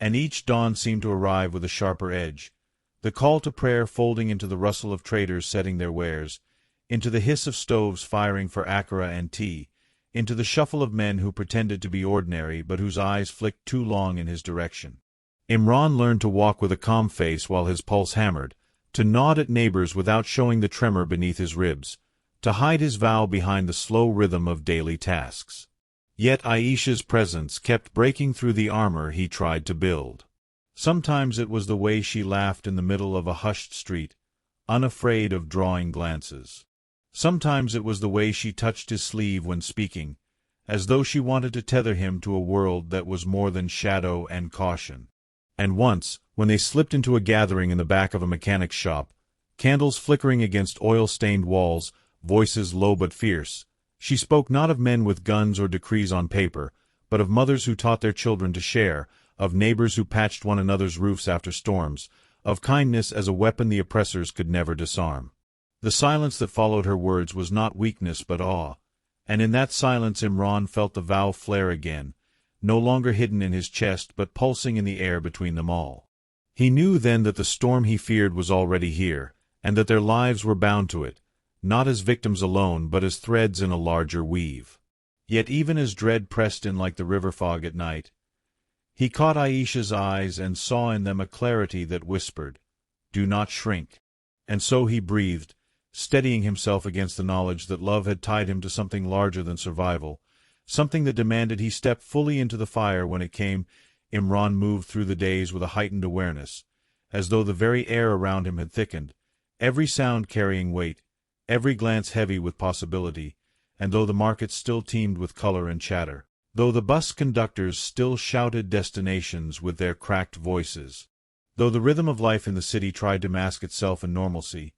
and each dawn seemed to arrive with a sharper edge, the call to prayer folding into the rustle of traders setting their wares, into the hiss of stoves firing for akara and tea, into the shuffle of men who pretended to be ordinary but whose eyes flicked too long in his direction. Imran learned to walk with a calm face while his pulse hammered, to nod at neighbors without showing the tremor beneath his ribs, to hide his vow behind the slow rhythm of daily tasks. Yet Aisha's presence kept breaking through the armor he tried to build. Sometimes it was the way she laughed in the middle of a hushed street, unafraid of drawing glances. Sometimes it was the way she touched his sleeve when speaking, as though she wanted to tether him to a world that was more than shadow and caution. And once, when they slipped into a gathering in the back of a mechanic's shop, candles flickering against oil-stained walls, voices low but fierce, she spoke not of men with guns or decrees on paper, but of mothers who taught their children to share, of neighbors who patched one another's roofs after storms, of kindness as a weapon the oppressors could never disarm. The silence that followed her words was not weakness but awe, and in that silence Imran felt the vow flare again, no longer hidden in his chest but pulsing in the air between them all. He knew then that the storm he feared was already here, and that their lives were bound to it, not as victims alone but as threads in a larger weave. Yet even as dread pressed in like the river fog at night, he caught Aisha's eyes and saw in them a clarity that whispered, "Do not shrink." And so he breathed, steadying himself against the knowledge that love had tied him to something larger than survival, something that demanded he step fully into the fire when it came. Imran moved through the days with a heightened awareness, as though the very air around him had thickened, every sound carrying weight, every glance heavy with possibility, and though the market still teemed with color and chatter, though the bus conductors still shouted destinations with their cracked voices, though the rhythm of life in the city tried to mask itself in normalcy,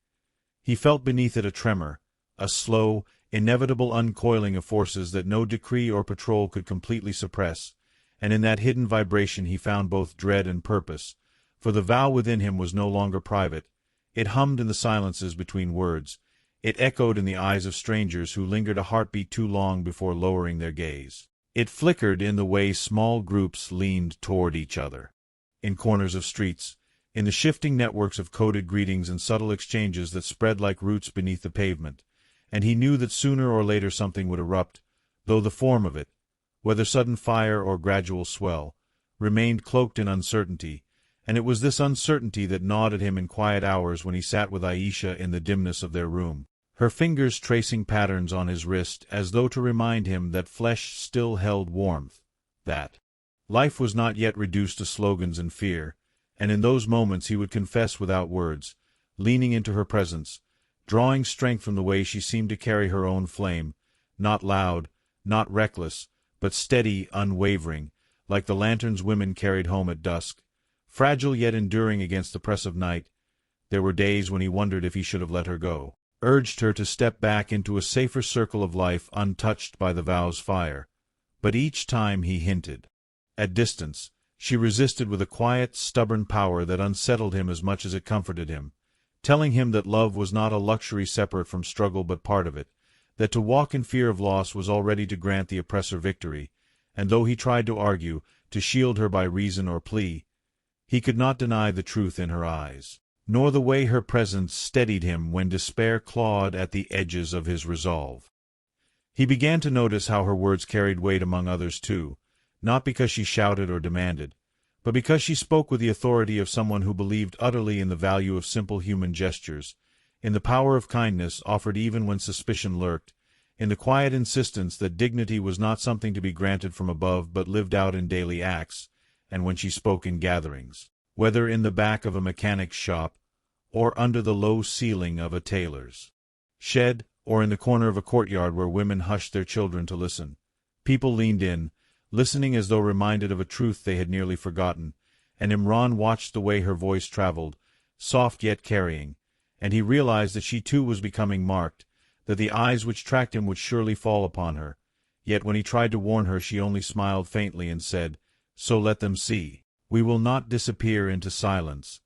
he felt beneath it a tremor, a slow, inevitable uncoiling of forces that no decree or patrol could completely suppress, and in that hidden vibration he found both dread and purpose, for the vow within him was no longer private. It hummed in the silences between words, it echoed in the eyes of strangers who lingered a heartbeat too long before lowering their gaze. It flickered in the way small groups leaned toward each other, in corners of streets, in the shifting networks of coded greetings and subtle exchanges that spread like roots beneath the pavement, and he knew that sooner or later something would erupt, though the form of it, whether sudden fire or gradual swell, remained cloaked in uncertainty, and it was this uncertainty that gnawed at him in quiet hours when he sat with Aisha in the dimness of their room, her fingers tracing patterns on his wrist as though to remind him that flesh still held warmth, that life was not yet reduced to slogans and fear, and in those moments he would confess without words, leaning into her presence, drawing strength from the way she seemed to carry her own flame, not loud, not reckless, but steady, unwavering, like the lanterns women carried home at dusk, fragile yet enduring against the press of night. There were days when he wondered if he should have let her go, urged her to step back into a safer circle of life untouched by the vow's fire. But each time he hinted. At distance, she resisted with a quiet, stubborn power that unsettled him as much as it comforted him, telling him that love was not a luxury separate from struggle but part of it, that to walk in fear of loss was already to grant the oppressor victory, and though he tried to argue, to shield her by reason or plea, he could not deny the truth in her eyes, nor the way her presence steadied him when despair clawed at the edges of his resolve. He began to notice how her words carried weight among others too, not because she shouted or demanded, but because she spoke with the authority of someone who believed utterly in the value of simple human gestures, in the power of kindness offered even when suspicion lurked, in the quiet insistence that dignity was not something to be granted from above but lived out in daily acts, and when she spoke in gatherings, whether in the back of a mechanic's shop, or under the low ceiling of a tailor's shed, or in the corner of a courtyard where women hushed their children to listen, people leaned in, listening as though reminded of a truth they had nearly forgotten, and Imran watched the way her voice traveled, soft yet carrying, and he realized that she too was becoming marked, that the eyes which tracked him would surely fall upon her. Yet when he tried to warn her she only smiled faintly and said, "So let them see. We will not disappear into silence."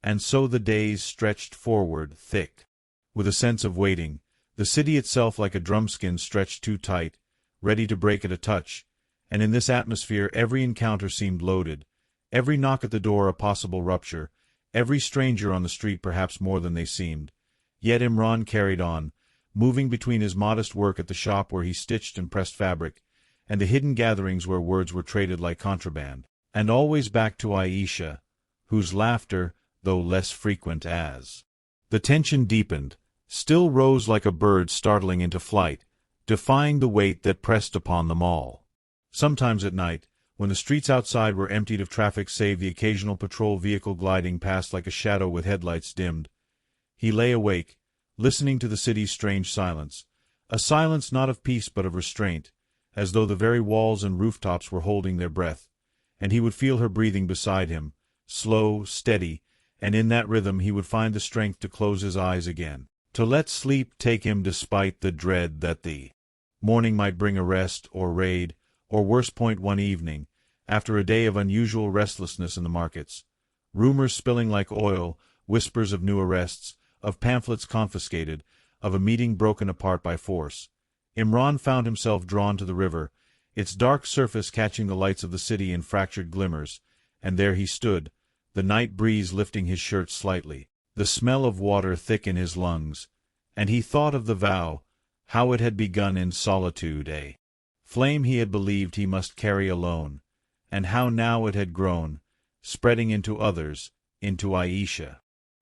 And so the days stretched forward, thick, with a sense of waiting, the city itself like a drumskin stretched too tight, ready to break at a touch, and in this atmosphere every encounter seemed loaded, Every knock at the door a possible rupture, every stranger on the street perhaps more than they seemed. Yet Imran carried on, moving between his modest work at the shop where he stitched and pressed fabric, and the hidden gatherings where words were traded like contraband, and always back to Aisha, whose laughter, though less frequent as the tension deepened, still rose like a bird startling into flight, defying the weight that pressed upon them all. Sometimes at night, when the streets outside were emptied of traffic save the occasional patrol vehicle gliding past like a shadow with headlights dimmed, he lay awake, listening to the city's strange silence, a silence not of peace but of restraint, as though the very walls and rooftops were holding their breath, and he would feel her breathing beside him, slow, steady, and in that rhythm he would find the strength to close his eyes again, to let sleep take him despite the dread that the morning might bring arrest or raid, or worse point one evening, after a day of unusual restlessness in the markets, rumors spilling like oil, whispers of new arrests, of pamphlets confiscated, of a meeting broken apart by force. Imran found himself drawn to the river, its dark surface catching the lights of the city in fractured glimmers, and there he stood, the night breeze lifting his shirt slightly, the smell of water thick in his lungs, and he thought of the vow, how it had begun in solitude, a flame he had believed he must carry alone, and how now it had grown, spreading into others, into Aisha,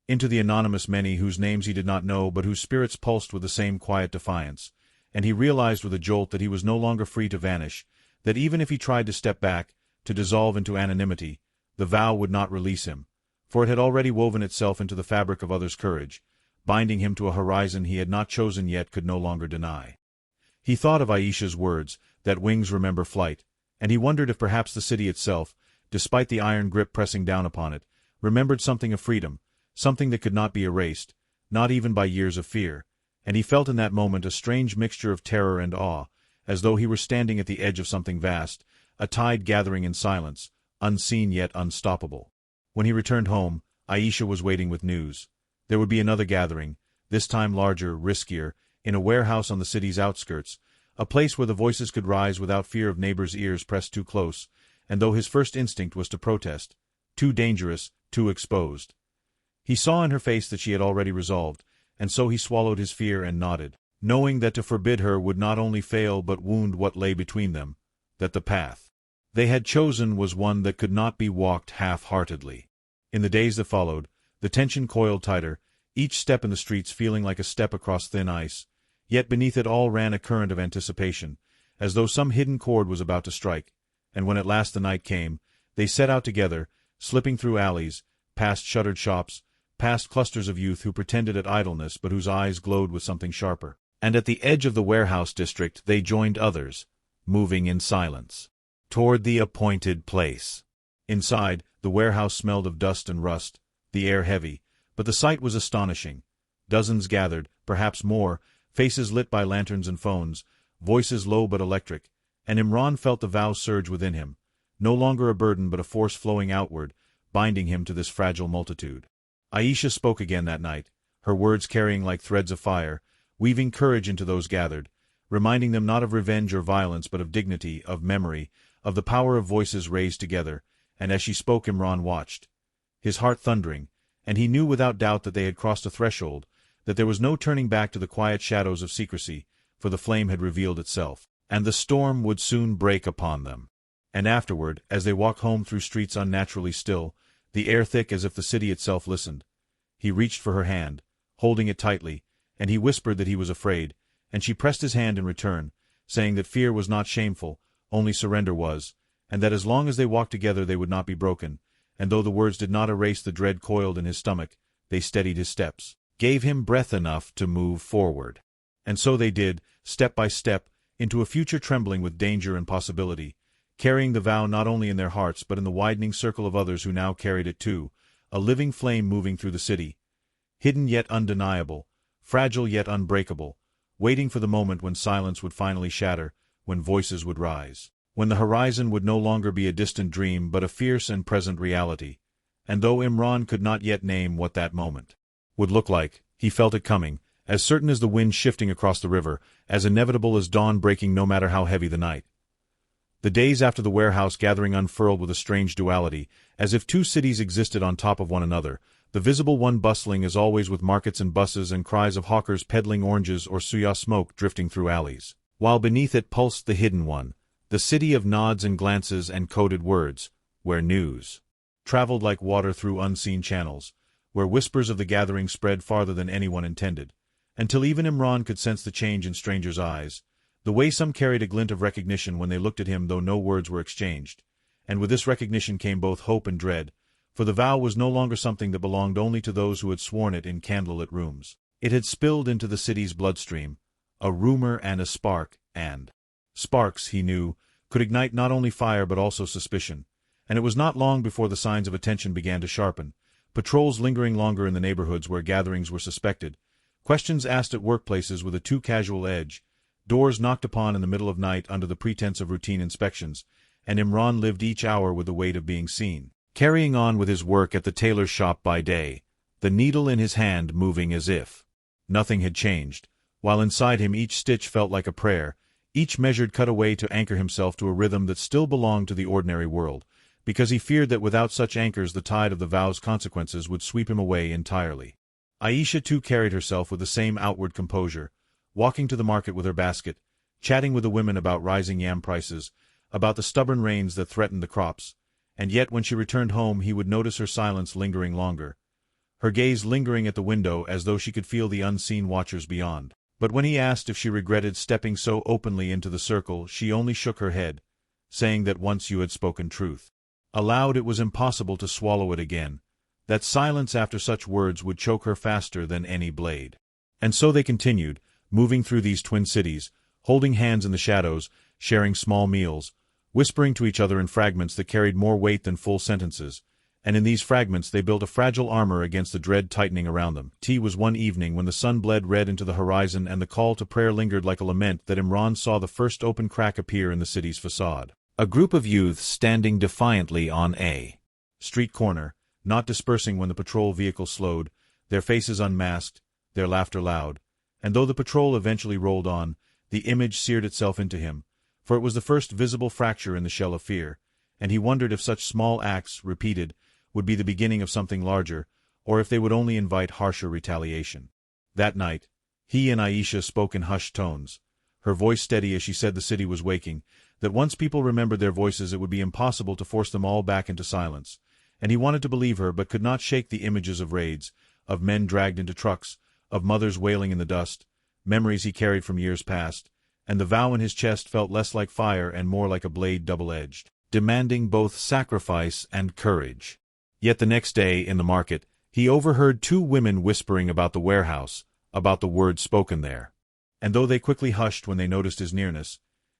into the anonymous many whose names he did not know but whose spirits pulsed with the same quiet defiance, and he realized with a jolt that he was no longer free to vanish, that even if he tried to step back, to dissolve into anonymity, the vow would not release him, for it had already woven itself into the fabric of others' courage, binding him to a horizon he had not chosen yet could no longer deny. He thought of Aisha's words, that wings remember flight, and he wondered if perhaps the city itself, despite the iron grip pressing down upon it, remembered something of freedom, something that could not be erased, not even by years of fear, and he felt in that moment a strange mixture of terror and awe, as though he were standing at the edge of something vast, a tide gathering in silence, unseen yet unstoppable. When he returned home, Aisha was waiting with news. There would be another gathering, this time larger, riskier, in a warehouse on the city's outskirts, a place where the voices could rise without fear of neighbors' ears pressed too close, and though his first instinct was to protest, too dangerous, too exposed. He saw in her face that she had already resolved, and so he swallowed his fear and nodded, knowing that to forbid her would not only fail but wound what lay between them, that the path they had chosen was one that could not be walked half-heartedly. In the days that followed, the tension coiled tighter, each step in the streets feeling like a step across thin ice, yet beneath it all ran a current of anticipation, as though some hidden chord was about to strike, and when at last the night came, they set out together, slipping through alleys, past shuttered shops, past clusters of youth who pretended at idleness but whose eyes glowed with something sharper, and at the edge of the warehouse district they joined others, moving in silence, toward the appointed place. Inside, the warehouse smelled of dust and rust, the air heavy, but the sight was astonishing. Dozens gathered, perhaps more, faces lit by lanterns and phones, voices low but electric, and Imran felt the vow surge within him, no longer a burden but a force flowing outward, binding him to this fragile multitude. Aisha spoke again that night, her words carrying like threads of fire, weaving courage into those gathered, reminding them not of revenge or violence but of dignity, of memory, of the power of voices raised together, and as she spoke Imran watched, his heart thundering, and he knew without doubt that they had crossed a threshold, that there was no turning back to the quiet shadows of secrecy, for the flame had revealed itself, and the storm would soon break upon them. And afterward, as they walked home through streets unnaturally still, the air thick as if the city itself listened, he reached for her hand, holding it tightly, and he whispered that he was afraid, and she pressed his hand in return, saying that fear was not shameful, only surrender was, and that as long as they walked together they would not be broken, and though the words did not erase the dread coiled in his stomach, they steadied his steps, gave him breath enough to move forward. And so they did, step by step, into a future trembling with danger and possibility, carrying the vow not only in their hearts but in the widening circle of others who now carried it too, a living flame moving through the city, hidden yet undeniable, fragile yet unbreakable, waiting for the moment when silence would finally shatter, when voices would rise, when the horizon would no longer be a distant dream but a fierce and present reality. And though Imran could not yet name what that moment would look like, he felt it coming, as certain as the wind shifting across the river, as inevitable as dawn breaking no matter how heavy the night. The days after the warehouse gathering unfurled with a strange duality, as if two cities existed on top of one another, the visible one bustling as always with markets and buses and cries of hawkers peddling oranges or suya smoke drifting through alleys, while beneath it pulsed the hidden one, the city of nods and glances and coded words, where news traveled like water through unseen channels, where whispers of the gathering spread farther than anyone intended, until even Imran could sense the change in strangers' eyes, the way some carried a glint of recognition when they looked at him though no words were exchanged, and with this recognition came both hope and dread, for the vow was no longer something that belonged only to those who had sworn it in candlelit rooms. It had spilled into the city's bloodstream, a rumor and a spark, and sparks, he knew, could ignite not only fire but also suspicion, and it was not long before the signs of attention began to sharpen, patrols lingering longer in the neighborhoods where gatherings were suspected, questions asked at workplaces with a too casual edge, doors knocked upon in the middle of night under the pretense of routine inspections, and Imran lived each hour with the weight of being seen, carrying on with his work at the tailor's shop by day, the needle in his hand moving as if nothing had changed, while inside him each stitch felt like a prayer, each measured cutaway to anchor himself to a rhythm that still belonged to the ordinary world, because he feared that without such anchors the tide of the vow's consequences would sweep him away entirely. Aisha too carried herself with the same outward composure, walking to the market with her basket, chatting with the women about rising yam prices, about the stubborn rains that threatened the crops, and yet when she returned home he would notice her silence lingering longer, her gaze lingering at the window as though she could feel the unseen watchers beyond. But when he asked if she regretted stepping so openly into the circle, she only shook her head, saying that once you had spoken truth. Aloud it was impossible to swallow it again, that silence after such words would choke her faster than any blade. And so they continued, moving through these twin cities, holding hands in the shadows, sharing small meals, whispering to each other in fragments that carried more weight than full sentences, and in these fragments they built a fragile armor against the dread tightening around them. Tea was one evening when the sun bled red into the horizon and the call to prayer lingered like a lament that Imran saw the first open crack appear in the city's facade. A group of youths standing defiantly on a street corner, not dispersing when the patrol vehicle slowed, their faces unmasked, their laughter loud, and though the patrol eventually rolled on, the image seared itself into him, for it was the first visible fracture in the shell of fear, and he wondered if such small acts, repeated, would be the beginning of something larger, or if they would only invite harsher retaliation. That night, he and Aisha spoke in hushed tones, her voice steady as she said the city was waking, that once people remembered their voices it would be impossible to force them all back into silence, and he wanted to believe her but could not shake the images of raids, of men dragged into trucks, of mothers wailing in the dust, memories he carried from years past, and the vow in his chest felt less like fire and more like a blade double-edged, demanding both sacrifice and courage. Yet the next day, in the market, he overheard two women whispering about the warehouse, about the words spoken there. And though they quickly hushed when they noticed his nearness,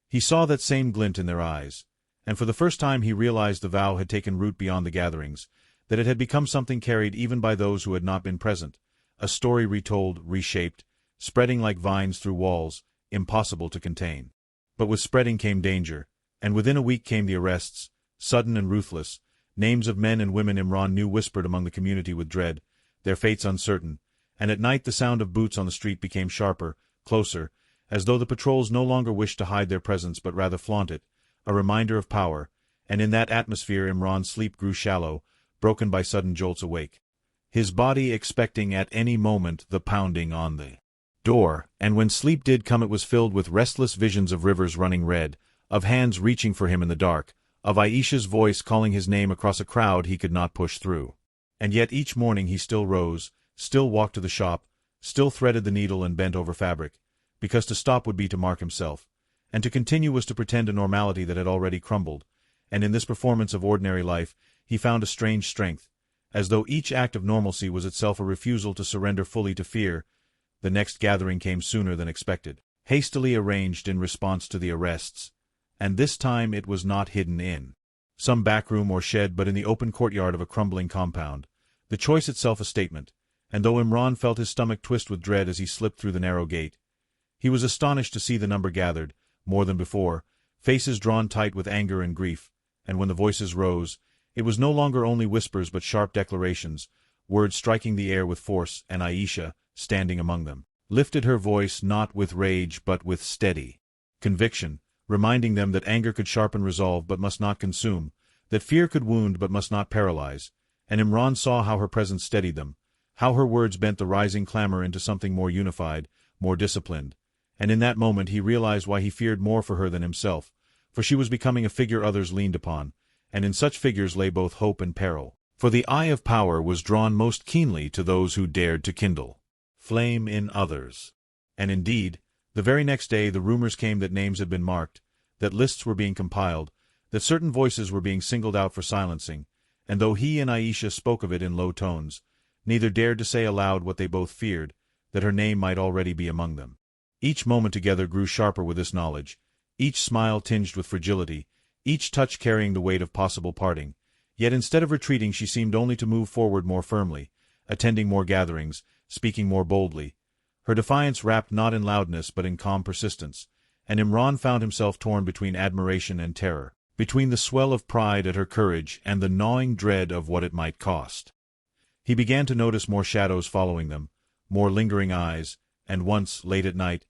he saw that same glint in their eyes, and for the first time he realized the vow had taken root beyond the gatherings, that it had become something carried even by those who had not been present, a story retold, reshaped, spreading like vines through walls, impossible to contain. But with spreading came danger, and within a week came the arrests, sudden and ruthless, names of men and women Imran knew whispered among the community with dread, their fates uncertain, and at night the sound of boots on the street became sharper, closer, as though the patrols no longer wished to hide their presence but rather flaunt it, a reminder of power, and in that atmosphere Imran's sleep grew shallow, broken by sudden jolts awake, his body expecting at any moment the pounding on the door, and when sleep did come it was filled with restless visions of rivers running red, of hands reaching for him in the dark, of Aisha's voice calling his name across a crowd he could not push through. And yet each morning he still rose, still walked to the shop, still threaded the needle and bent over fabric, because to stop would be to mark himself, and to continue was to pretend a normality that had already crumbled, and in this performance of ordinary life he found a strange strength, as though each act of normalcy was itself a refusal to surrender fully to fear. The next gathering came sooner than expected, hastily arranged in response to the arrests, and this time it was not hidden in some back room or shed but in the open courtyard of a crumbling compound, the choice itself a statement, and though Imran felt his stomach twist with dread as he slipped through the narrow gate, he was astonished to see the number gathered, more than before, faces drawn tight with anger and grief, and when the voices rose, it was no longer only whispers but sharp declarations, words striking the air with force, and Aisha, standing among them, lifted her voice not with rage but with steady conviction, reminding them that anger could sharpen resolve but must not consume, that fear could wound but must not paralyze, and Imran saw how her presence steadied them, how her words bent the rising clamor into something more unified, more disciplined, and in that moment he realized why he feared more for her than himself, for she was becoming a figure others leaned upon, and in such figures lay both hope and peril. For the eye of power was drawn most keenly to those who dared to kindle flame in others. And indeed, the very next day the rumors came that names had been marked, that lists were being compiled, that certain voices were being singled out for silencing, and though he and Aisha spoke of it in low tones, neither dared to say aloud what they both feared, that her name might already be among them. Each moment together grew sharper with this knowledge, each smile tinged with fragility, each touch carrying the weight of possible parting. Yet instead of retreating she seemed only to move forward more firmly, attending more gatherings, speaking more boldly. Her defiance wrapped not in loudness but in calm persistence, and Imran found himself torn between admiration and terror, between the swell of pride at her courage and the gnawing dread of what it might cost. He began to notice more shadows following them, more lingering eyes, and once, late at night,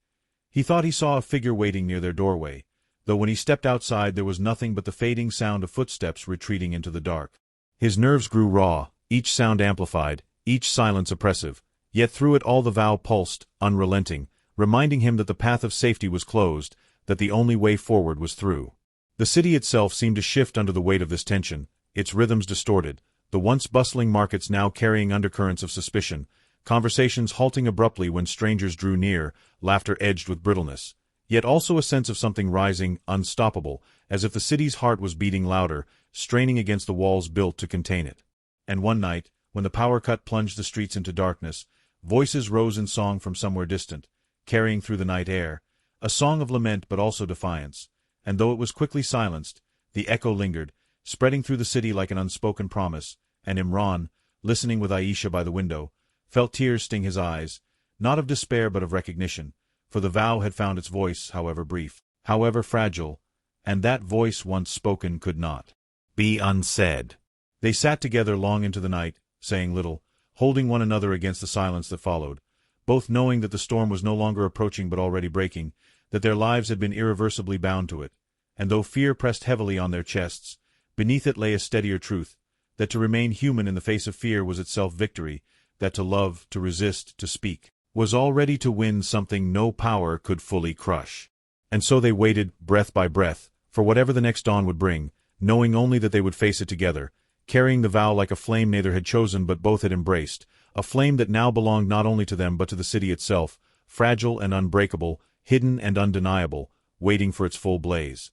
he thought he saw a figure waiting near their doorway, though when he stepped outside there was nothing but the fading sound of footsteps retreating into the dark. His nerves grew raw, each sound amplified, each silence oppressive, yet through it all the vow pulsed, unrelenting, reminding him that the path of safety was closed, that the only way forward was through. The city itself seemed to shift under the weight of this tension, its rhythms distorted, the once bustling markets now carrying undercurrents of suspicion, conversations halting abruptly when strangers drew near, laughter edged with brittleness, yet also a sense of something rising, unstoppable, as if the city's heart was beating louder, straining against the walls built to contain it. And one night, when the power cut plunged the streets into darkness, voices rose in song from somewhere distant, carrying through the night air, a song of lament but also defiance, and though it was quickly silenced, the echo lingered, spreading through the city like an unspoken promise, and Imran, listening with Aisha by the window, felt tears sting his eyes, not of despair but of recognition, for the vow had found its voice, however brief, however fragile, and that voice once spoken could not be unsaid. They sat together long into the night, saying little, holding one another against the silence that followed, both knowing that the storm was no longer approaching but already breaking, that their lives had been irreversibly bound to it, and though fear pressed heavily on their chests, beneath it lay a steadier truth, that to remain human in the face of fear was itself victory, that to love, to resist, to speak, was already to win something no power could fully crush. And so they waited, breath by breath, for whatever the next dawn would bring, knowing only that they would face it together, carrying the vow like a flame neither had chosen but both had embraced, a flame that now belonged not only to them but to the city itself, fragile and unbreakable, hidden and undeniable, waiting for its full blaze.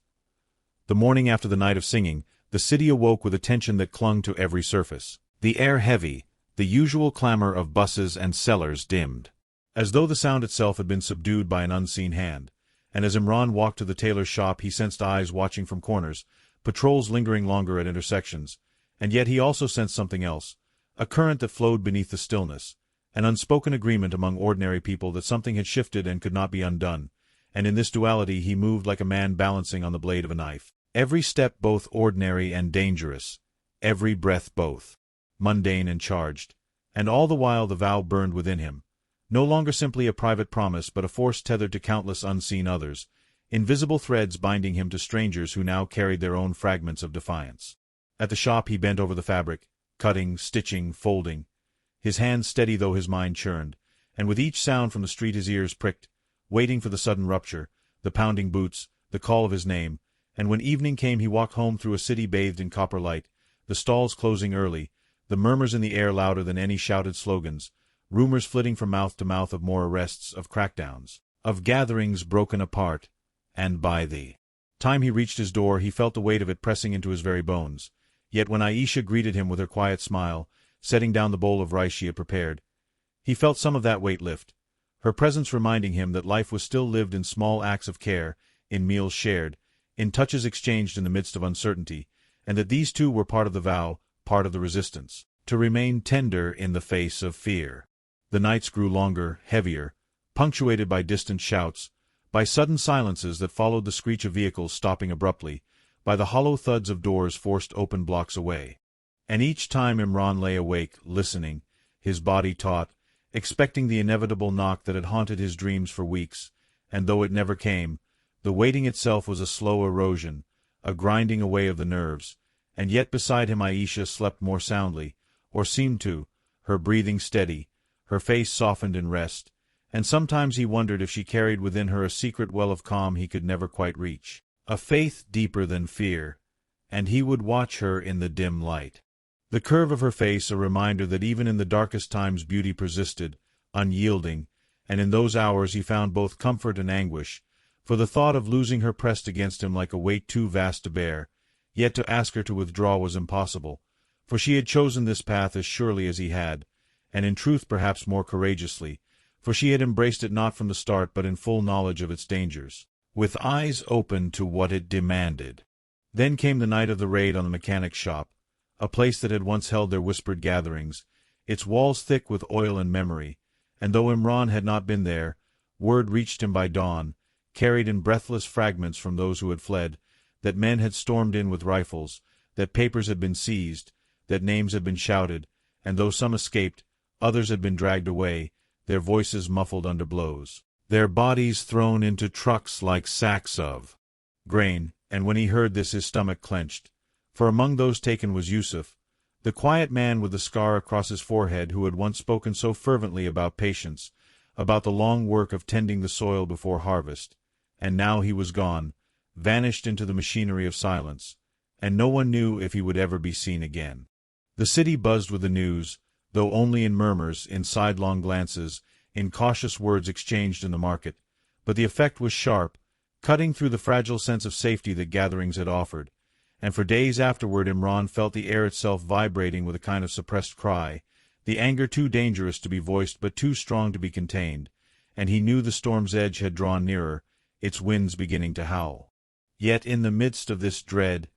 The morning after the night of singing, the city awoke with a tension that clung to every surface. The air heavy, the usual clamor of buses and sellers dimmed, as though the sound itself had been subdued by an unseen hand, and as Imran walked to the tailor's shop he sensed eyes watching from corners, patrols lingering longer at intersections, and yet he also sensed something else, a current that flowed beneath the stillness, an unspoken agreement among ordinary people that something had shifted and could not be undone, and in this duality he moved like a man balancing on the blade of a knife, every step both ordinary and dangerous, every breath both mundane and charged, and all the while the vow burned within him, no longer simply a private promise but a force tethered to countless unseen others, invisible threads binding him to strangers who now carried their own fragments of defiance. At the shop he bent over the fabric, cutting, stitching, folding, his hands steady though his mind churned, and with each sound from the street his ears pricked, waiting for the sudden rupture, the pounding boots, the call of his name, and when evening came he walked home through a city bathed in copper light, the stalls closing early, the murmurs in the air louder than any shouted slogans, rumors flitting from mouth to mouth of more arrests, of crackdowns, of gatherings broken apart, and by the time he reached his door he felt the weight of it pressing into his very bones. Yet when Aisha greeted him with her quiet smile, setting down the bowl of rice she had prepared, he felt some of that weight lift, her presence reminding him that life was still lived in small acts of care, in meals shared, in touches exchanged in the midst of uncertainty, and that these too were part of the vow, part of the resistance, to remain tender in the face of fear. The nights grew longer, heavier, punctuated by distant shouts, by sudden silences that followed the screech of vehicles stopping abruptly, by the hollow thuds of doors forced open blocks away. And each time Imran lay awake, listening, his body taut, expecting the inevitable knock that had haunted his dreams for weeks, and though it never came, The waiting itself was a slow erosion, a grinding away of the nerves, and yet beside him Aisha slept more soundly, or seemed to, her breathing steady, her face softened in rest, and sometimes he wondered if she carried within her a secret well of calm he could never quite reach, a faith deeper than fear, and he would watch her in the dim light. The curve of her face a reminder that even in the darkest times beauty persisted, unyielding, and in those hours he found both comfort and anguish, for the thought of losing her pressed against him like a weight too vast to bear, yet to ask her to withdraw was impossible, for she had chosen this path as surely as he had, and in truth perhaps more courageously, for she had embraced it not from the start but in full knowledge of its dangers, with eyes open to what it demanded. Then came the night of the raid on the mechanic's shop, a place that had once held their whispered gatherings, its walls thick with oil and memory, and though Imran had not been there, word reached him by dawn, carried in breathless fragments from those who had fled, that men had stormed in with rifles, that papers had been seized, that names had been shouted, and though some escaped, others had been dragged away, their voices muffled under blows, their bodies thrown into trucks like sacks of grain, and when he heard this his stomach clenched, for among those taken was Yusuf, the quiet man with the scar across his forehead who had once spoken so fervently about patience, about the long work of tending the soil before harvest, and now he was gone, vanished into the machinery of silence, and no one knew if he would ever be seen again. The city buzzed with the news, though only in murmurs, in sidelong glances, in cautious words exchanged in the market, but the effect was sharp, cutting through the fragile sense of safety that gatherings had offered, and for days afterward Imran felt the air itself vibrating with a kind of suppressed cry, the anger too dangerous to be voiced but too strong to be contained, and he knew the storm's edge had drawn nearer, its winds beginning to howl. Yet in the midst of this dread,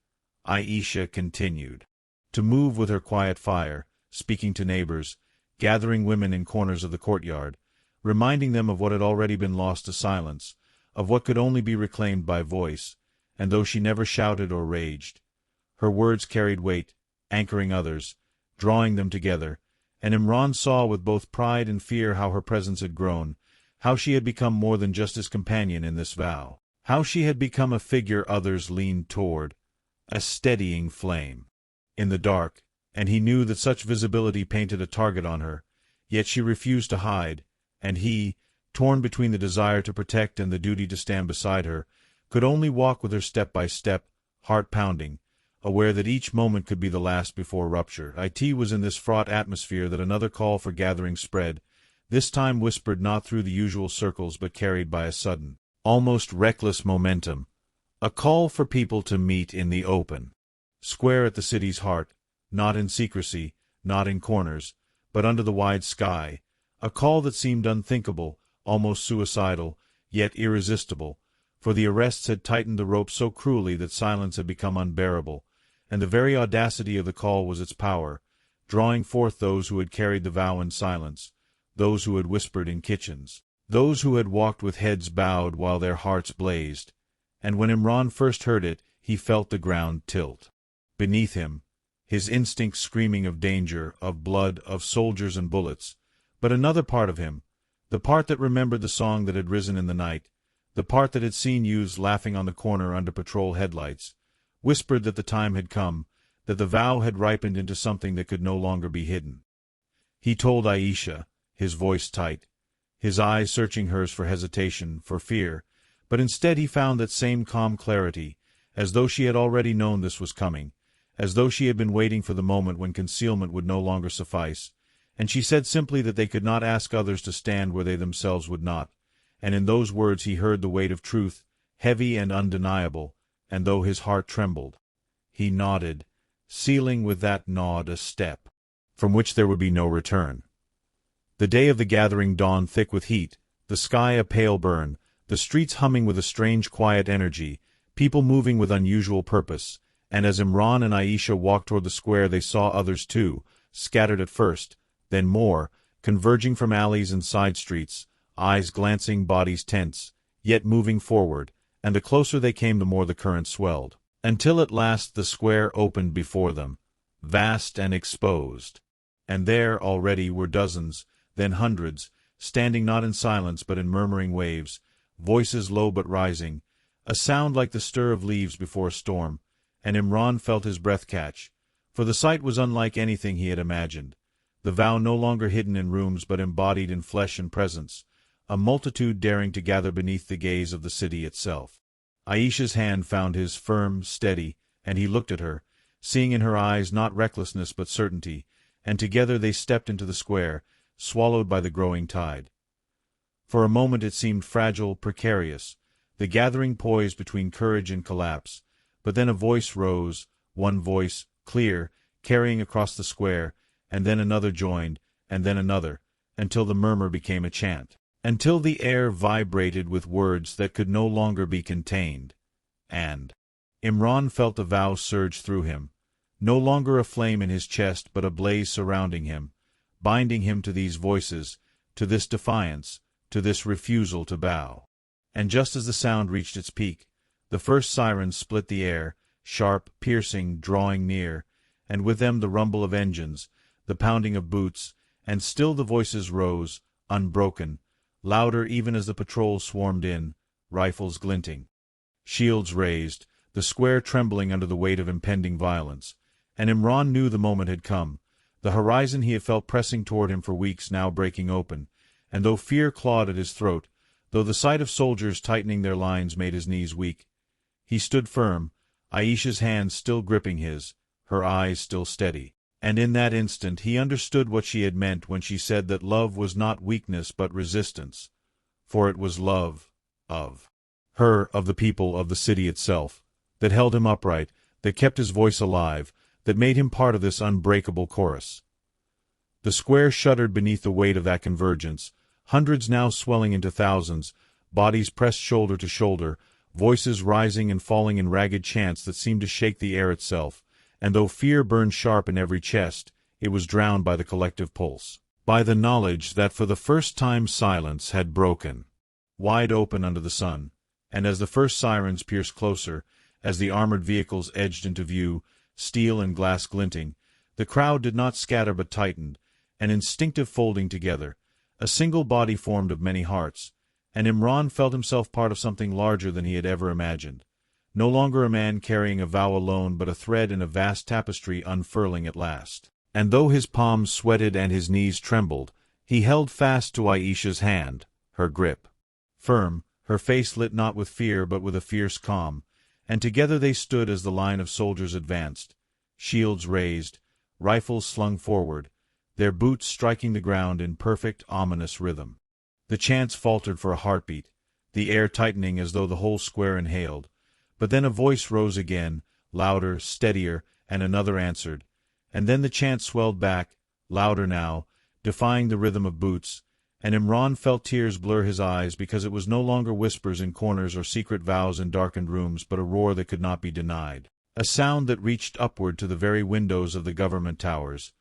Aisha continued to move with her quiet fire, speaking to neighbors, gathering women in corners of the courtyard, reminding them of what had already been lost to silence, of what could only be reclaimed by voice, and though she never shouted or raged, her words carried weight, anchoring others, drawing them together, and Imran saw with both pride and fear how her presence had grown, how she had become more than just his companion in this vow, how she had become a figure others leaned toward, a steadying flame in the dark, and he knew that such visibility painted a target on her, yet she refused to hide, and he, torn between the desire to protect and the duty to stand beside her, could only walk with her step by step, heart pounding, aware that each moment could be the last before rupture. It was in this fraught atmosphere that another call for gathering spread, this time whispered not through the usual circles but carried by a sudden, almost reckless momentum, a call for people to meet in the open square at the city's heart, not in secrecy, not in corners, but under the wide sky, a call that seemed unthinkable, almost suicidal, yet irresistible, for the arrests had tightened the rope so cruelly that silence had become unbearable, and the very audacity of the call was its power, drawing forth those who had carried the vow in silence, those who had whispered in kitchens, those who had walked with heads bowed while their hearts blazed, and when Imran first heard it, he felt the ground tilt beneath him, his instincts screaming of danger, of blood, of soldiers and bullets, but another part of him, the part that remembered the song that had risen in the night, the part that had seen youths laughing on the corner under patrol headlights, whispered that the time had come, that the vow had ripened into something that could no longer be hidden. He told Aisha, his voice tight, his eyes searching hers for hesitation, for fear, but instead he found that same calm clarity, as though she had already known this was coming, as though she had been waiting for the moment when concealment would no longer suffice, and she said simply that they could not ask others to stand where they themselves would not, and in those words he heard the weight of truth, heavy and undeniable, and though his heart trembled, he nodded, sealing with that nod a step, from which there would be no return. The day of the gathering dawned thick with heat, the sky a pale burn, the streets humming with a strange quiet energy, people moving with unusual purpose, and as Imran and Aisha walked toward the square they saw others too, scattered at first, then more, converging from alleys and side streets, eyes glancing, bodies tense, yet moving forward, and the closer they came the more the current swelled, until at last the square opened before them, vast and exposed, and there already were dozens, then hundreds, standing not in silence but in murmuring waves, voices low but rising, a sound like the stir of leaves before a storm, and Imran felt his breath catch, for the sight was unlike anything he had imagined. The vow no longer hidden in rooms but embodied in flesh and presence, a multitude daring to gather beneath the gaze of the city itself. Aisha's hand found his, firm, steady, and he looked at her, seeing in her eyes not recklessness but certainty, and together they stepped into the square, swallowed by the growing tide. For a moment it seemed fragile, precarious, the gathering poise between courage and collapse, but then a voice rose, one voice, clear, carrying across the square, and then another joined, and then another, until the murmur became a chant, until the air vibrated with words that could no longer be contained. And Imran felt the vow surge through him, no longer a flame in his chest but a blaze surrounding him, binding him to these voices, to this defiance, to this refusal to bow. And just as the sound reached its peak, the first sirens split the air, sharp, piercing, drawing near, and with them the rumble of engines, the pounding of boots, and still the voices rose, unbroken, louder even as the patrol swarmed in, rifles glinting, shields raised, the square trembling under the weight of impending violence. And Imran knew the moment had come, the horizon he had felt pressing toward him for weeks now breaking open, and though fear clawed at his throat, though the sight of soldiers tightening their lines made his knees weak, he stood firm, Aisha's hands still gripping his, her eyes still steady. And in that instant he understood what she had meant when she said that love was not weakness but resistance, for it was love of her, of the people, of the city itself, that held him upright, that kept his voice alive, that made him part of this unbreakable chorus. The square shuddered beneath the weight of that convergence, hundreds now swelling into thousands, bodies pressed shoulder to shoulder, voices rising and falling in ragged chants that seemed to shake the air itself, and though fear burned sharp in every chest, it was drowned by the collective pulse, by the knowledge that for the first time silence had broken, wide open under the sun, and as the first sirens pierced closer, as the armored vehicles edged into view, steel and glass glinting, the crowd did not scatter but tightened, an instinctive folding together, a single body formed of many hearts, and Imran felt himself part of something larger than he had ever imagined. No longer a man carrying a vow alone, but a thread in a vast tapestry unfurling at last. And though his palms sweated and his knees trembled, he held fast to Aisha's hand, her grip firm, her face lit not with fear but with a fierce calm, and together they stood as the line of soldiers advanced, shields raised, rifles slung forward, their boots striking the ground in perfect, ominous rhythm. The chants faltered for a heartbeat, the air tightening as though the whole square inhaled. But then a voice rose again, louder, steadier, and another answered, and then the chant swelled back, louder now, defying the rhythm of boots, and Imran felt tears blur his eyes because it was no longer whispers in corners or secret vows in darkened rooms but a roar that could not be denied, a sound that reached upward to the very windows of the government towers,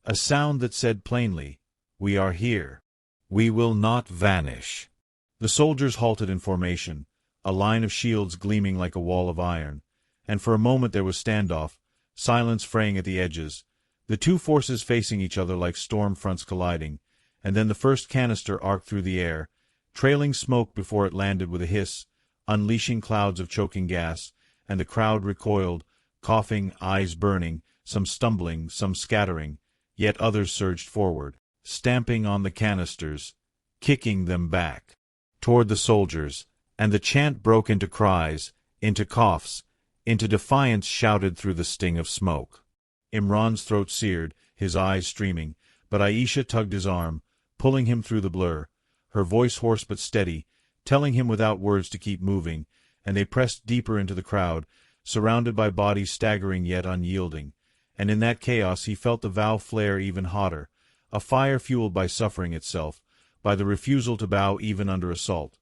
a sound that said plainly, "We are here. We will not vanish." The soldiers halted in formation, a line of shields gleaming like a wall of iron, and for a moment there was standoff, silence fraying at the edges, the two forces facing each other like storm fronts colliding, and then the first canister arced through the air, trailing smoke before it landed with a hiss, unleashing clouds of choking gas, and the crowd recoiled, coughing, eyes burning, some stumbling, some scattering, yet others surged forward, stamping on the canisters, kicking them back toward the soldiers, and the chant broke into cries, into coughs, into defiance shouted through the sting of smoke. Imran's throat seared, his eyes streaming, but Aisha tugged his arm, pulling him through the blur, her voice hoarse but steady, telling him without words to keep moving, and they pressed deeper into the crowd, surrounded by bodies staggering yet unyielding, and in that chaos he felt the vow flare even hotter, a fire fueled by suffering itself, by the refusal to bow even under assault.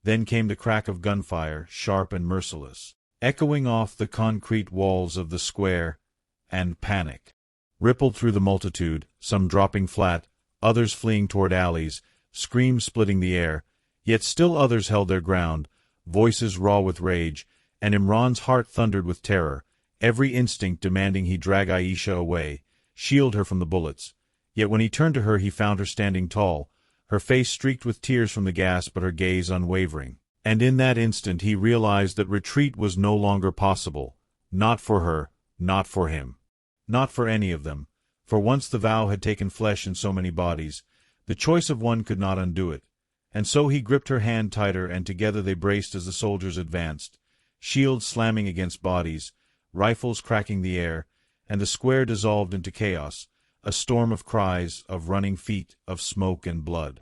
Then came the crack of gunfire, sharp and merciless, echoing off the concrete walls of the square, and panic rippled through the multitude, some dropping flat, others fleeing toward alleys, screams splitting the air, yet still others held their ground, voices raw with rage, and Imran's heart thundered with terror, every instinct demanding he drag Aisha away, shield her from the bullets. Yet when he turned to her he found her standing tall, her face streaked with tears from the gas but her gaze unwavering. And in that instant he realized that retreat was no longer possible, not for her, not for him, not for any of them, for once the vow had taken flesh in so many bodies, the choice of one could not undo it. And so he gripped her hand tighter, and together they braced as the soldiers advanced, shields slamming against bodies, rifles cracking the air, and the square dissolved into chaos, a storm of cries, of running feet, of smoke and blood.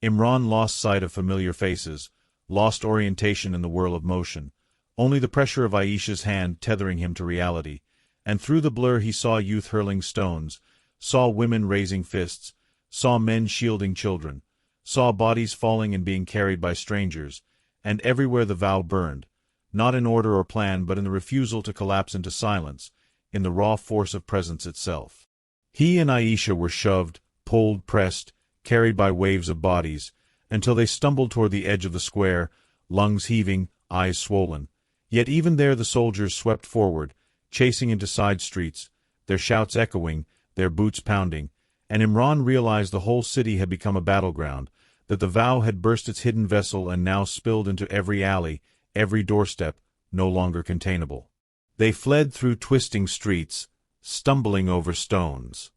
Imran lost sight of familiar faces, lost orientation in the whirl of motion, only the pressure of Aisha's hand tethering him to reality, and through the blur he saw youth hurling stones, saw women raising fists, saw men shielding children, saw bodies falling and being carried by strangers, and everywhere the vow burned, not in order or plan but in the refusal to collapse into silence, in the raw force of presence itself. He and Aisha were shoved, pulled, pressed, carried by waves of bodies, until they stumbled toward the edge of the square, lungs heaving, eyes swollen. Yet even there the soldiers swept forward, chasing into side streets, their shouts echoing, their boots pounding, and Imran realized the whole city had become a battleground, that the vow had burst its hidden vessel and now spilled into every alley, every doorstep, no longer containable. They fled through twisting streets, stumbling over stones,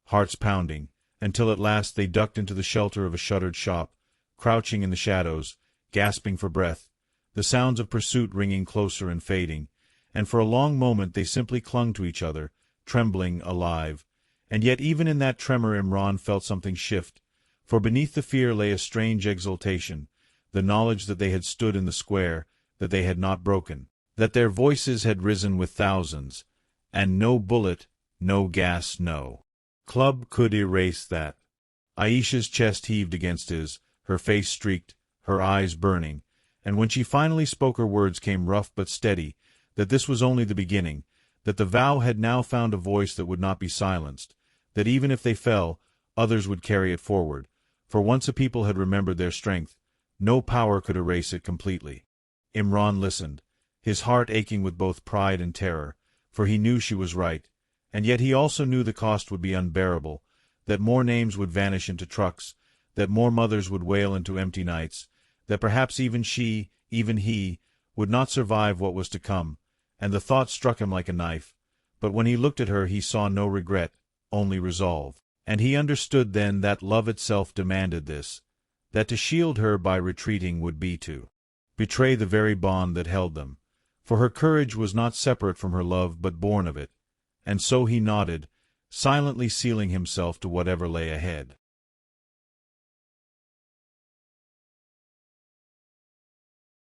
hearts pounding, until at last they ducked into the shelter of a shuttered shop, crouching in the shadows, gasping for breath, the sounds of pursuit ringing closer and fading, and for a long moment they simply clung to each other, trembling, alive. And yet even in that tremor Imran felt something shift, for beneath the fear lay a strange exultation, the knowledge that they had stood in the square, that they had not broken, that their voices had risen with thousands, and no bullet, no gas, no club could erase that. Aisha's chest heaved against his, her face streaked, her eyes burning, and when she finally spoke her words came rough but steady, that this was only the beginning, that the vow had now found a voice that would not be silenced, that even if they fell, others would carry it forward, for once a people had remembered their strength, no power could erase it completely. Imran listened, his heart aching with both pride and terror, for he knew she was right, and yet he also knew the cost would be unbearable, that more names would vanish into trucks, that more mothers would wail into empty nights, that perhaps even she, even he, would not survive what was to come, and the thought struck him like a knife. But when he looked at her he saw no regret, only resolve, and he understood then that love itself demanded this, that to shield her by retreating would be to betray the very bond that held them, for her courage was not separate from her love but born of it, and so he nodded, silently sealing himself to whatever lay ahead.